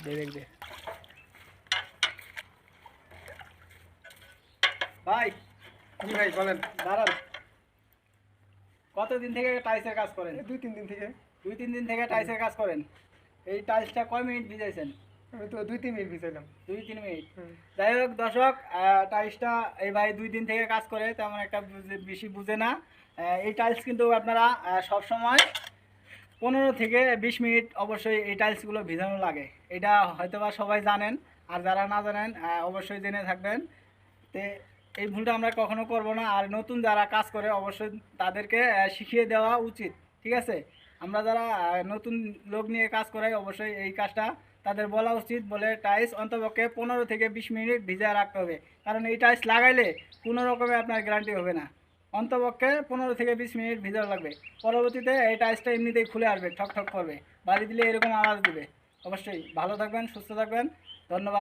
দেখ দে ভাই। জি ভাই বলেন। দাঁড়ান, কতদিন থেকে টাইলসের কাজ করেন? 2-3 দিন থেকে। 2-3 দিন থেকে টাইলসের কাজ করেন। এই টাইলসটা কয় মিনিট ভিজাইছেন? আমি তো 2-3 মিনিট ভিজাইলাম। 2-3 মিনিট। হুম। যাই হোক দর্শক, টাইলসটা এই ভাই 2 দিন থেকে কাজ করে, তেমন একটা বেশি বুঝে না। এই টাইলস কিন্তু আপনারা সব সময় 15 থেকে 20 মিনিট অবশ্যই এই টাইলসগুলো ভিজানো লাগে। এটা হয়তোবা সবাই জানেন, আর যারা না জানেন অবশ্যই জেনে থাকবেন। তে এই ভুলটা আমরা কখনো করব না। আর নতুন যারা কাজ করে অবশ্যই তাদেরকে শিখিয়ে দেওয়া উচিত। ঠিক আছে? আমরা যারা নতুন লোক নিয়ে কাজ করাই অবশ্যই এই কাজটা তাদের বলা উচিত, বলে টাইলস অন্তপক্ষে 15 থেকে 20 মিনিট ভিজায় রাখতে হবে। কারণ এই টাইলস লাগাইলে কোনো রকমে আপনার গ্যারান্টি হবে না। অন্তপক্ষে 15 থেকে 20 মিনিট ভিজানো লাগবে। পরবর্তীতে এই টাইলসটা এমনিতেই খুলে আসবে, ঠক ঠক করবে, বাড়ি দিলে এরকম আওয়াজ দিবে। অবশ্যই ভালো থাকবেন, সুস্থ থাকবেন। ধন্যবাদ।